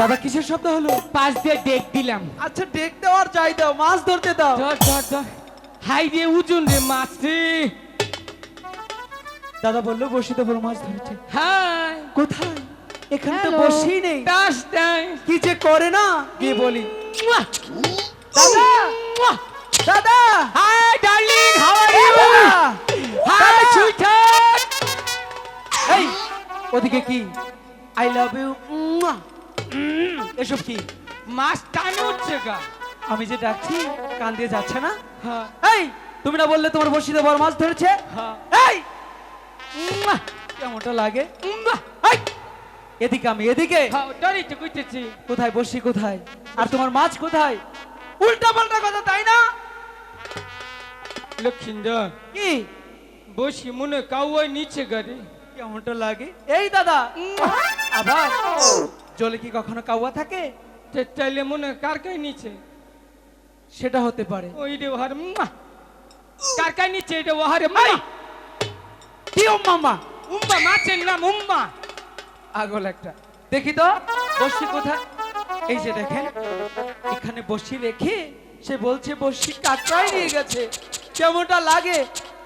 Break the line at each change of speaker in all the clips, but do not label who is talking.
দাদা কিসের শব্দ হলো?
পাশ দিয়ে ডেক দিলাম।
আচ্ছা ডেক দেওয়ার চাই দাও, মাছ ধরতে দাও।
ধর ধর ধর। হাই রে ওজন রে মাছ রে।
দাদা বললো বসিতে বড় মাছ ধরেছে।
হাই
কোথায়? এখানে তো
Hello.
বসি নেই।
দাস দাই।
কি যে করে না গিয়ে বলি।
মুয়া,
দাদা
মুয়া।
দাদা
hi darling, how are
A
you?
দাদা!
হাই
দাদা!
সুইটহার্ট।
এই ওদিকে কি আই লাভ ইউ এসব কি?
মাছ টানে উঠছে গা।
আমি যে ডাকছি কান দিয়ে যাচ্ছে না।
হ্যাঁ
এই তুমি না বললে তোমার বসিতে বড় মাছ ধরেছে?
হ্যাঁ।
এই মুয়া! কেমনটা লাগে?
মুয়া।
এই এদিকে আমি এদিকে।
হ্যাঁ ডরি তো কইতেছি।
কোথায় বসি কোথায় আর তোমার মাছ কোথায়? উল্টা পাল্টা কথা তাই না?
লক্ষিন্দর
কি
বসি মনে কাউয়াই নিচে গাড়ি।
কেমনটা লাগে? এই দাদা আবার জলে কি কখনো কাউয়া থাকে?
চাইলে মনে কার কাই নিচে?
সেটা হতে পারে।
ওই রে ওহার মুয়া। কার কাই নিচে এটা ওহারে মুয়া।
কি ও মামা
উম্মা মাছের নাম উম্মা।
আগল একটা। দেখি তো বসি কোথায়? এই যে দেখেন এখানে বসি রেখে সে বলছে বসি কাকড়াই নিয়ে গেছে। কেমনটা লাগে?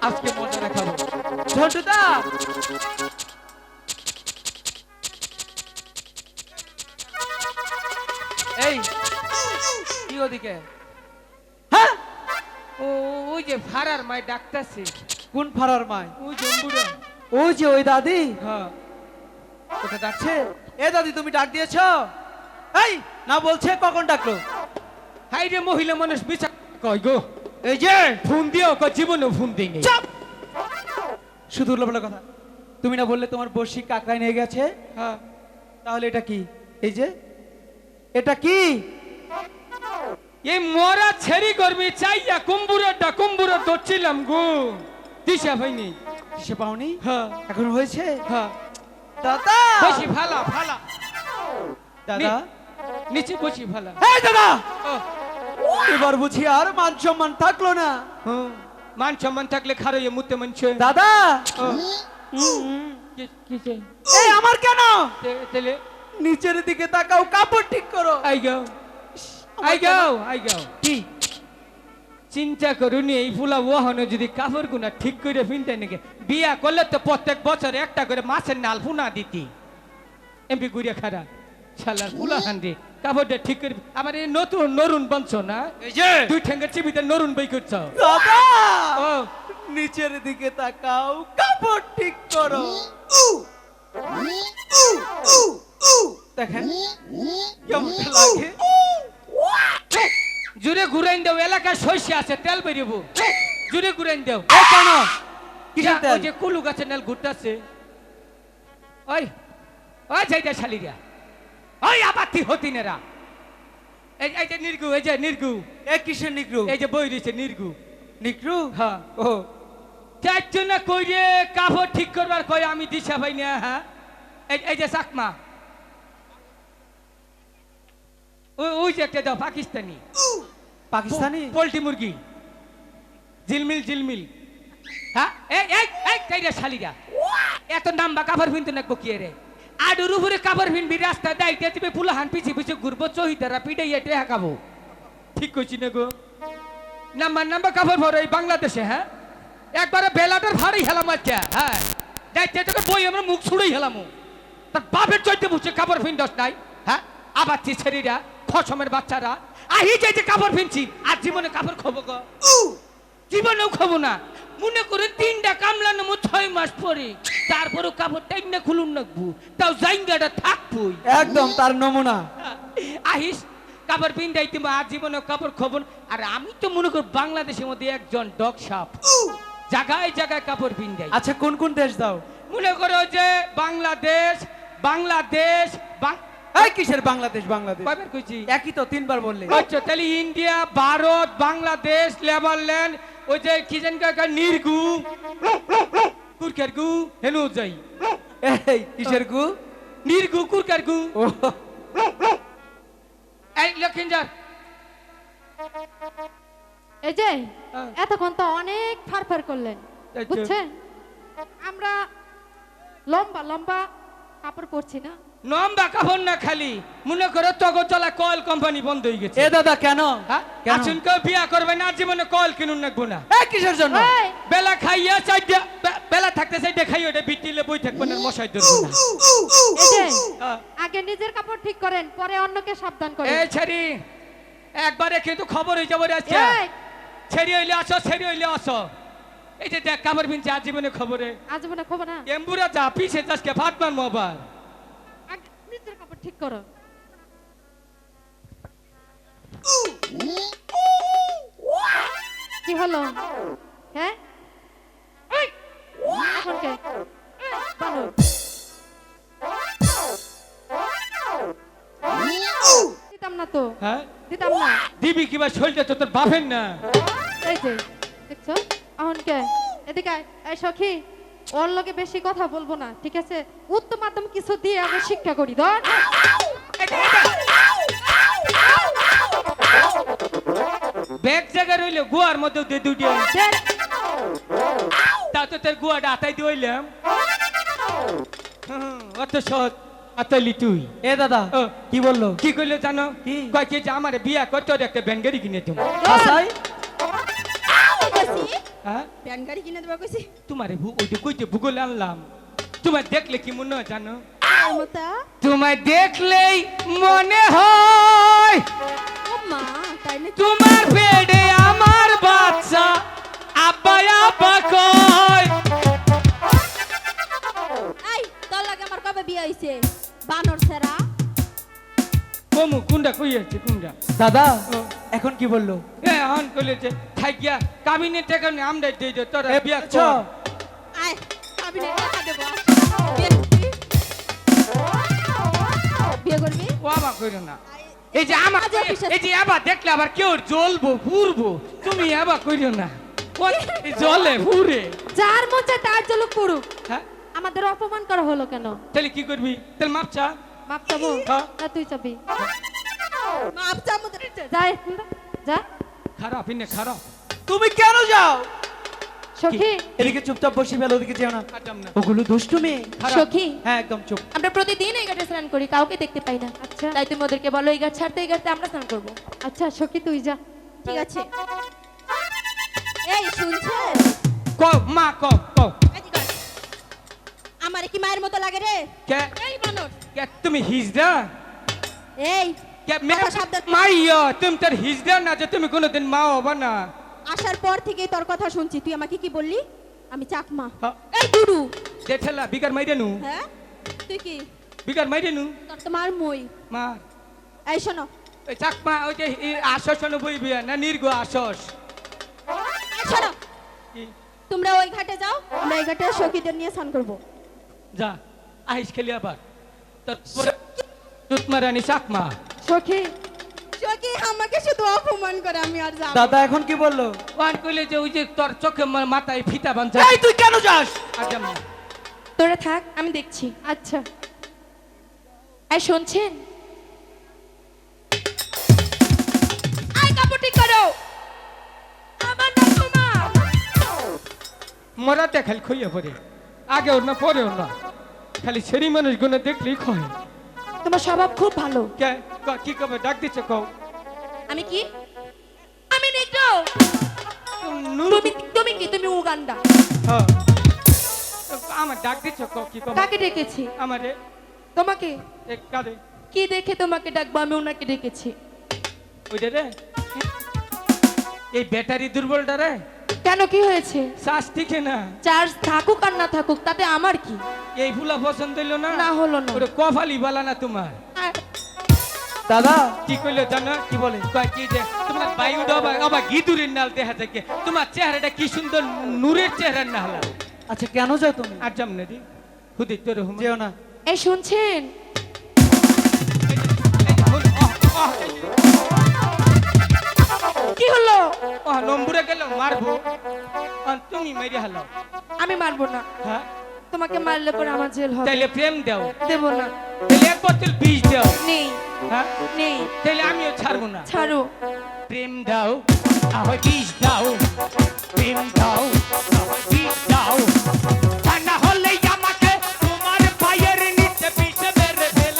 আজকে মজা দেখাবো। ঝন্টুদা এই কি ওদিকে? হ্যাঁ
ও ওই যে ফারার মাই ডাকতাছে।
কোন ফারার মাই?
ওই জম্বুরা।
ওই যে ওই দাদি
হ্যাঁ
ওটা ডাকছে। এ দাদি তুমি ডাক দিয়েছ? এই না বলছে কখন ডাকলো?
হাই রে মহিলা মানুষ বিচার কই গো।
এই যে
ফোন দিও কই জীবনে ফোন দেইনি।
চাপ শুধু উল্লাপাল্লা কথা। তুমি না বললে তোমার বড়শি কাকড়ায় নিয়ে গেছে?
হ্যাঁ
তাহলে এটা কি? এই যে এটা কি?
এই মরা ছেড়ি করবি চাইয়া কুম্বুরা ধরছিলাম গো। দিশা হয়নি।
সে পাওনি?
হ্যাঁ
এখন হয়েছে?
হ্যাঁ।
দাদা
বসি ফালা ফালা।
দাদা
নিচে বসি ফালা।
এই দাদা
ও,
এবার বুঝি আর মান সম্মান থাকলো না।
হুম। মান সম্মান থাকলে খারইয়ে মুতে মানছে।
দাদা
ও, কিছে
এই আমার কেন?
তেলে
নিচের দিকে তাকাও, কাপড় ঠিক করো।
আই গাও আই গাও।
কি
চিন্তা করুনি এই ফুলা ওহনে যদি কাপড় গুনা ঠিক করে ফিনতে নাকি বিয়া করলে তো প্রত্যেক বছর একটা করে মাছের নাল ফুনা দিতি। এমপি গুড়িয়া খারা শালার ফুলা হান্দি কাপড়টা ঠিক করে। আমার এই নতুন নরুন বংশ না,
এই যে
দুই ঠেঙ্গের চিবিতে নরুন বই করছ।
দাদা
ও
নিচের দিকে তাকাও, কাপড় ঠিক করো। দেখেন কেমন লাগে?
জুড়ে ঘুরাইন দেও, এলাকায় শস্য আছে তেল বেরিয়েবো। জুড়ে ঘুরাইন দেও।
এই কেন? কিসের তেল?
ওই যে কুলু গাছের নাল ঘুরতেছে। ওই ওই যাইটা শালিরা, ওই আবাতি হতিনেরা। এই যে নির্গু, এই যে নির্গু,
এ কিসের নিগ্রু?
এই যে বই রয়েছে নির্গু।
নিগ্রু?
হ্যাঁ
ও
চারজন না কইরে কাপড় ঠিক করবার কই আমি দিশা পাই না। হ্যাঁ এই যে চাকমা, ওই যে একটা দাও পাকিস্তানি
পাকিস্তানি?
পোল্ট্রি মুরগি ঝিলমিল ঝিলমিল। হ্যাঁ এই কাইরা শালিরা এত নাম্বা কাপড় পিনতে নাকবো কি রে? আডুর উপরে কাপড় পিনবি, রাস্তা দাইতে তুমি ফুলাহান পিছি পিছি ঘুরবো, চহিদারা পিটাইয়া টেহা খাবো। ঠিক কইছি না গো? নাম্বা কাপড় ভরো এই বাংলাদেশে। হ্যাঁ একবারে বেলাটার ভারী হেলাম আচ্ছা। হ্যাঁ দাইতে তোকে বই আমরা মুখ ছুড়েই হেলামো। তার বাপের চৈতে বুঝছে কাপড় পিনদস নাই। হ্যাঁ আবার ছেড়িরা খসমের বাচ্চারা আহি যে কাপড় পিনছি আর জীবনে কাপড় খবো গো? জীবনেও খাবো না। মনে করে 3টা কামলা নেবো 6 মাস পরে, তারপরেও কাপড় টাইনা খুলুন নাকবো, তাও জাইঙ্গাটা থাকবই।
একদম তার নমুনা।
আহিস কাপড় পিন্দাই তুমি আর জীবনে কাপড় খবর। আর আমি তো মনে করি বাংলাদেশের মধ্যে একজন ডগ সাপ, জায়গায় জায়গায় কাপড় পিন্দাই।
আচ্ছা কোন কোন দেশ দাও?
মনে করো যে বাংলাদেশ
এই কিসের বাংলাদেশ? বাংলাদেশ
কয়বার কইছি?
একই তো, 3বার বললে।
আচ্ছা তাহলে ইন্ডিয়া, ভারত, বাংলাদেশ, নেদারল্যান্ড, ওই যে কি জানি কাকা নির্গু কুরকার গু হেনু যাই।
এই কিসের গু?
নির্গু কুরকার গু।
ও
এই লক্ষিন্দর
এই যে
হ্যাঁ।
এতক্ষণ তো অনেক ফারফার করলেন,
তাই তো।
বুঝছেন? আমরা লম্বা লম্বা কাপড় পরছি না,
লম্বা কাপড় না খালি মনে করো তগো চলা কয়েল কোম্পানি বন্ধ হয়ে গেছে
এ দাদা কেন
হ্যাঁ
কেন?
আছেন কেউ বিয়া করবে না জীবনে কয়েল কিনুন নাকবো না
এ কিসের জন্য
এই,
বেলা খাইয়া চাইডা বেলা থাকতে চাইডা খাই ওটা বিটিলে বই থাকবে না মশাই ধরবো না
এই যে
হ্যাঁ।
আগে নিজের কাপড় ঠিক করেন পরে অন্যকে সাবধান করেন
এই ছেড়ি একবারে কিন্তু খবর হয়ে যাবো রে আজকে
এই,
ছেড়ি হইলে আসো ছেড়ি হইলে আসো এই যে দেখ কাপড় পিনছে আর জীবনে খবরে
আজীবনে খবর না
এম্বুরা যা পিছে আজকে ফাটমান মোবাইল
আগে নিজের কাপড় ঠিক করো কি হলো হ্যাঁ এই, এখন কে বানর। দিতাম না তো
হ্যাঁ
দিতাম না
দিবি কিবা শরীরটা তো তোর বাপের না
এই যে দেখছো এখন কে এদিকে আয়। এই সখী ওর লগে বেশি কথা বলবো না ঠিক আছে উত্তম মাধ্যম কিছু দিয়ে আগে শিক্ষা করি ধর
ব্যাগ জায়গা রইলে গুয়ার মধ্যে দিয়ে দুটি
দেখ,
তা তো তোর গুয়াটা আতাই দিলাম অত সহজ আতাইলি তুই
এ দাদা
ও।
কি বললো
কি করলে জানো
কি?
কয় কি যে আমার বিয়া করতে ওর একটা ব্যাঙ্গারি কিনে তুমি
আসাই
হ্যাঁ
প্যান গাড়ি কিনে দেবো কইছি
তোমার ওই যে কইতে ভূগোল আনলাম তোমার দেখলে কি মনে হয় জানো
আর মতা
তোমায় দেখলেই মনে হয়
ও মা তাইলে
তোমার পেটে আমার বাচ্চা আব্বা আব্বা কয়
এই তোর লাগে আমার কবে বিয়ে হইছে বানর ছেড়া
কমু কুন্ডা কই আছে কুন্ডা
দাদা
ও।
এখন কি বললো
এ হন কইলেছে থাইয়া কাবিনে টাকা নিয়ে আমরা দেই দে তোরা
এ
বিয়া
বুঝছো?
কর
আয় আমি না টাকা দেবো বিয়ে করবি? বিয়ে করবি
ও আবার কইরো না এই যে আমার
আজ অফিসে-
এই যে আবার দেখলে আবার কেউ জ্বলবো পুরবো তুমি আবার কইরো না ও জলে পুরে
যার মন চায় তার জলক পড়ুক
হ্যাঁ
আমাদের অপমান করা হলো কেন
তাহলে কি করবি তাহলে মাপ চা
মাপ চাবো
হ্যাঁ।
না তুই চাবি
মাপ চামুদের
যা এখান থেকে, যা
খারাপ ইনে খারাপ
তুমি কেন যাও
সখী
এদিকে চুপচাপ বসে ফেলো ওদিকে যেও না
আটাম না
ওগুলো দুষ্টুমি
খারাপ।
সখী
হ্যাঁ একদম চুপ
আমরা প্রতিদিন এই ঘাটে স্নান করি কাউকে দেখতে পাই না
আচ্ছা
তাই তুমি ওদেরকে বলো এই ঘাট ছাড়তে এই ঘাটে আমরা স্নান করবো
আচ্ছা সখী তুই যা
ঠিক আছে এই শুনছে
ক মা ক
এদিকে আয়। আমারে কি মায়ের মতো লাগে রে
কে
এই বানর
কে তুমি হিজদা
এই
কে
কথা সাবধান।
মাইয়া তুমি তোর হিজদা না যে তুমি কোনোদিন মা হবা না
আসার পর থেকে তোর কথা শুনছি তুই আমাকে কি বললি আমি চাকমা
হ্যাঁ।
এই দুডু
দেখলা বিকার মাইরে নু
হ্যাঁ তুই কি
বিকার মাইরে নু
তোর তো মার মই
মা
এই শোনো
ওই চাকমা ওই যে আশস বইবি না নির্গ আশস
এই শোনো
কি?
তোমরা ওই ঘাটে যাও আমরা এই ঘাটে সখীদের নিয়ে স্নান করবো
যা আইস খেলি আবার তোর তুতমারানি চাকমা
সখী
সখী আমাকে শুধু অপমান করে আমি আর যাব
দাদা এখন কি বললো
ওয়ান কইলে যে ওই যে তোর চোখে মাথায় ফিতা বাঁধা
এই তুই কেন যাস
আজাম না
তোরা থাক আমি দেখছি
আচ্ছা
এই শুনছেন আই কাপড় ঠিক করো আমার না তোমার
মরাতে খালি খইয়া পড়ে আগে ওর না পরে ওর না খালি সেরি মানুষ গুলো দেখলেই খয়
তোমার স্বভাব খুব ভালো
কে কি কবে ডাক দিচ্ছে কও
আমি কি আমি নেগ্রো তুমি তুমি কি তুমি উগান্ডা
হ্যাঁ আমার ডাক দিচ্ছে কও কি কবে
কাকে ডেকেছি
আমারে
তোমাকে
এক কারে
কি দেখে তোমাকে ডাকবো আমি ওনাকে ডেকেছি
ওইটা রে এই ব্যাটারি দুর্বলটা রে
কেন কি হয়েছে
শ্বাস টিকে না
চার্জ থাকুক আর না থাকুক তাতে আমার কি
এই ফুলা পছন্দ হইলো না
না হলো না
ওরে কফালি বালা না তোমার
আর-
দাদা
কি কইলো জানো কি বলে কয় কি যে তোমার বায়ু ডবা আবার গিদুরের নাল দেখা থাকে তোমার চেহারাটা কি সুন্দর নূরের চেহারার না হলা
আচ্ছা কেন যাও তুমি
আর যাম না দি হুদি তোর হুম
যেও না
এই শুনছেন কি হলো
নম্বরে গেল মারবো আর তুমি মেরে হালো
আমি মারবো না
হ্যাঁ
তোমাকে মারলে পরে আমার জেল হবে
তাইলে প্রেম দাও
দেবো না
তাইলে এক বোতল বিষ দাও
নেই
হ্যাঁ
নেই
তাইলে আমিও ছাড়বো না
ছাড়ো
প্রেম দাও আবার বিষ দাও প্রেম দাও আবার বিষ দাও তা না হলে আমাকে তোমার পায়ের নিচে পিছে মেরে ফেল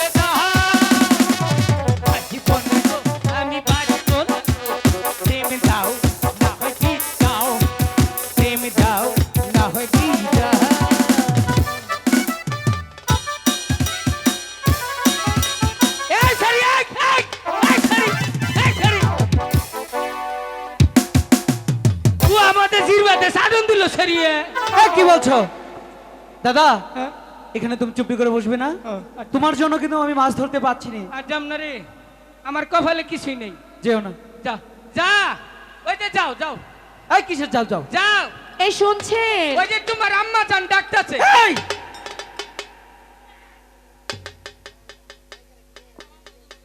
সেরিয়ে
কি বলছো দাদা?
হ্যাঁ?
এখানে তুমি চুপি করে বসবে না?
আচ্ছা।
তোমার জন্য কিন্তু আমি মাছ ধরতে পারছি না।
আর যাম না রে, আমার কপালে কিছুই নেই।
যেও না।
যা যা, ওই যে যাও যাও
এই কিসের যাও যাও?
যাও,
এই শুনছেন?
ওই যে তোমার আম্মা জান ডাকতেছে।
এই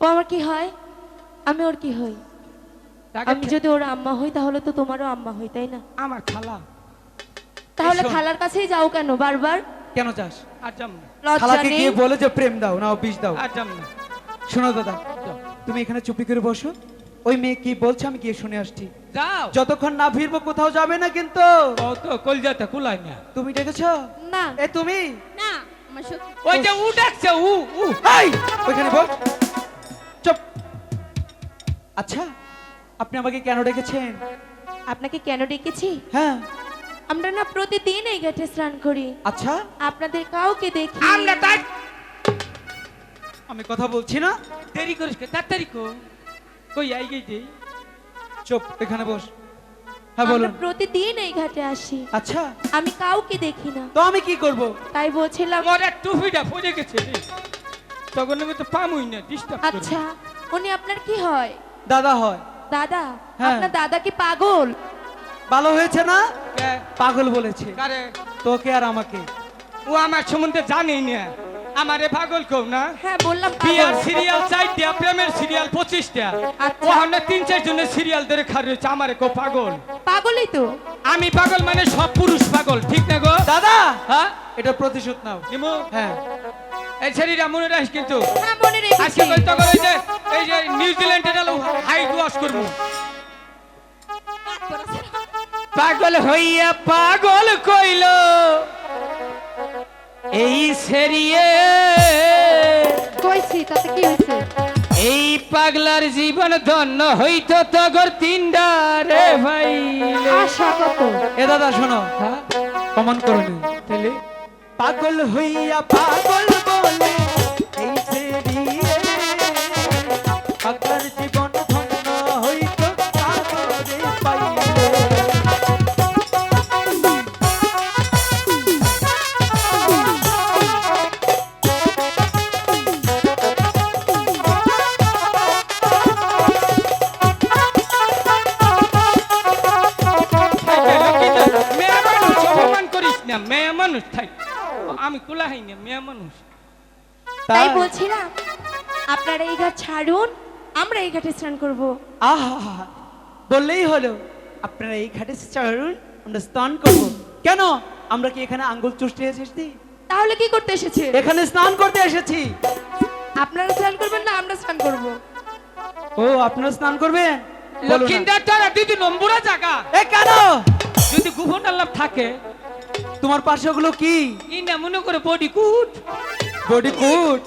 ও আমার কি হয়? আমি ওর কি হই? আমি যদি ওর আম্মা হই তাহলে তো তোমারও আম্মা হই, তাই না?
আমার খালা।
তাহলে
শোন।
খালার কাছেই যাও কেন বারবার?
কেন যাস?
আর যাম না,
লজ্জা
খালাকে
নেই?
গিয়ে বলে যে প্রেম দাও না বিষ দাও।
আর যাম না।
শোনো দাদা,
যাও,
তুমি এখানে চুপি করে বসো। ওই মেয়ে কি বলছে আমি গিয়ে শুনে আসছি।
যাও।
যতক্ষণ না ফিরবো কোথাও যাবে না কিন্তু।
ও তো কলজাতে কুলাই না।
তুমি ডেকেছো?
না
এ তুমি?
না আমার সত্যি
ওই যে উ ডাকছে, উ উ।
এই ওইখানে বল। চুপ। আচ্ছা, আপনি আমাকে কেন ডেকেছেন?
আপনাকে কেন ডেকেছি?
হ্যাঁ,
আমরা না প্রতিদিন এই ঘাটে স্নান করি,
আচ্ছা।
আপনাদের কাউকে দেখি।
আমরা তাই
আমি কথা বলছি না।
দেরি করিস কে? তাড়াতাড়ি কো। কই আই গই দেই।
চুপ, এখানে বস। হ্যাঁ
আমরা
বলুন।
প্রতিদিন এই ঘাটে আসি,
আচ্ছা,
আমি কাউকে দেখি না,
তো আমি কি করব?
তাই বলছিলাম।
মোর টুপিটা পড়ে গেছে রে। তখন আমি তো পামুই না, ডিস্টার্ব করি।
আচ্ছা, উনি আপনার কি হয়?
দাদা হয়।
দাদা?
হ্যাঁ।
আপনার দাদা কি পাগল?
ভালো হয়েছে না?
কে?
পাগল বলেছে
কারে?
তোকে আর আমাকে।
ও আমার সম্বন্ধে জানেই না। আমারে পাগল কও না।
হ্যাঁ বললাম
বিয়ার
পাগল।
সিরিয়াল 4টা, প্রেমের সিরিয়াল 25টা।
আচ্ছা।
ওখানে 3-4 জনের সিরিয়াল ধরে খার রয়েছে, আমারে কো পাগল।
পাগলই তো।
আমি পাগল মানে সব পুরুষ পাগল, ঠিক না গো?
দাদা,
হ্যাঁ
এটা প্রতিশোধ নাও।
নিমু,
হ্যাঁ,
এই শরীরটা মনে রাখিস কিন্তু।
হ্যাঁ মনে রেখেছি।
আজকে কই তো করে এই যে নিউজিল্যান্ডে গেল হাইট ওয়াশ করবো। পাগল হইয়া পাগল কইল এই সেরিয়ে,
কইছি তাতে কি হয়েছে?
এই পাগলার জীবন ধন্য হইতো তগর তিনডা রে ভাই।
আশা কত?
এ দাদা শোনো,
হ্যাঁ
কমন করো নি।
তাহলে
পাগল হইয়া পাগল বলে এই সেরিয়ে, পাগলার জীবন ধন্য হইতো সাগরে পাইলে।
মেয়ে মানুষ অপমান করিস না, মেয়ে মানুষ থাই। আমি কুলা হাই না, মেয়ে মানুষ।
তাই বলছিলাম আপনারা এই ঘাট ছাড়ুন, আমরা এই ঘাটে স্নান করব।
আহা, বললেই হলো। আপনারা এই ঘাটে চড়ুন, আমরা স্নান করব। কেন? আমরা কি এখানে আঙ্গুল চুষতে এসেছি?
তাহলে কি করতে এসেছে?
এখানে স্নান করতে এসেছি।
আপনারা স্নান করবেন না আমরা স্নান করব?
ও, আপনারা স্নান করবেন? বলুন না।
লক্ষিন্দর তোরা দিদি নম্বরা জায়গা
এ কেন?
যদি গোপন আল্লাহ থাকে,
তোমার পাশে ওগুলো কি?
ই না মনে করে বডি কুট
বডি কোট?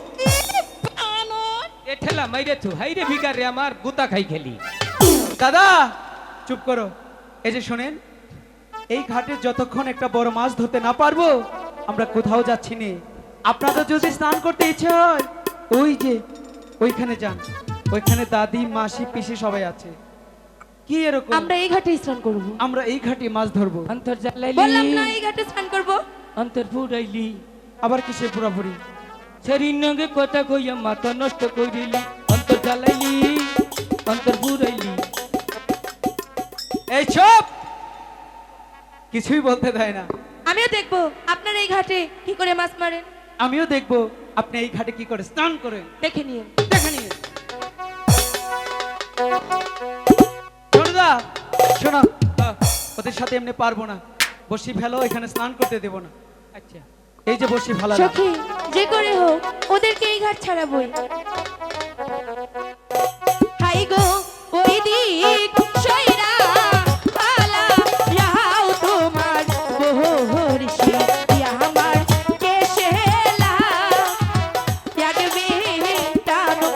এ ঠেলা মাইরে তু হাইরে ভিকারে আমার গুতা খাই খেলি।
দাদা চুপ করো। এই যে শোনেন, এই ঘাটে যতক্ষণ একটা বড় মাছ ধরতে না পারবো আমরা কোথাও যাচ্ছি না। আপনাদের যদি স্নান করতে ইচ্ছে হয় ওই যে ওইখানে যান, ওইখানে দাদি মাসি পিসি সবাই আছে। কি এরকম?
আমরা এই ঘাটে স্নান করব।
আমরা এই ঘাটে মাছ ধরবো।
অন্তর জ্বালাইলি,
বললাম না এই ঘাটে স্নান করব।
অন্তর পুরাইলি,
আবার কিসের পুরাপুরি?
শরীর নগে কথা কইয়া মাথা নষ্ট করিলি। অন্তর জ্বালাইলি, অন্তর পুরাইলি।
এই চুপ, কিছুই বলতে দেয় না।
আমিও দেখব আপনারা এই ঘাটে কি করে মাছ মারেন।
আমিও দেখবো আপনি এই ঘাটে কি করে স্নান করেন।
দেখে নিয়ে।
দেখে নিয়ে। শোনোদা, শোনো, ওদের সাথে এমনি পারবো না। বসি ফেলো, এখানে স্নান করতে দেবো না।
আচ্ছা
এই যে বসি ফেলা।
সখী যে করে হোক ওদেরকে এই ঘাট ছাড়াবই। হাই গো ওই দিক সইরা পালা ইয়াও তোমার বহরশি ইয়া আমার কেশেলা ইয়াগবে টানো।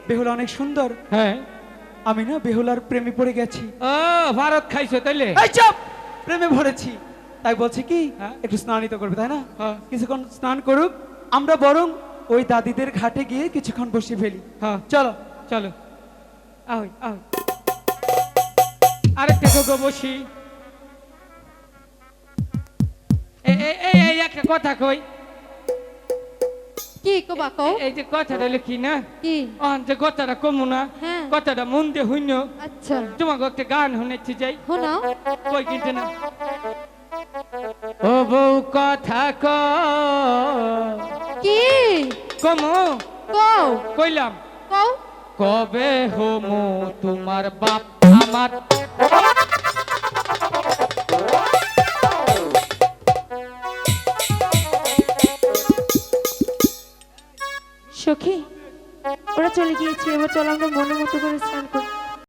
বেহুলা অনেক সুন্দর।
হ্যাঁ
আমি না বেহুলার প্রেমে পড়ে গেছি।
ও ভারত খাইছো তাইলে?
এই চুপ! প্রেমে ভরেছি। তাই বলছি কি
হ্যাঁ।
একটু স্নানিত করবে, তাই না?
হ্যাঁ।
কিছুক্ষণ স্নান করুক, আমরা বরং ওই দাদিদের ঘাটে গিয়ে কিছুক্ষণ বসে ফেলি।
হ্যাঁ
চলো।
চলো আহ আহ আরেকটা গো বসি। এই একটা কথা কই।
কি কবা কও?
এই যে কথাটা হলো কি না,
কি?
যে কথাটা কমু না,
হ্যাঁ।
কথাটা মন দিয়ে হইন।
আচ্ছা
তোমাকে একটা গান শুনেছি যাই।
শোনাও।
কই কিনতে না। ও বউ কথা ক
কি?
কমু
কও
কইলাম
কও।
কবে হোমো তোমার বাপ আমার।
সখী ওরা চলে গিয়েছে, এবার চল আমরা মনের মতো করে স্নান করি।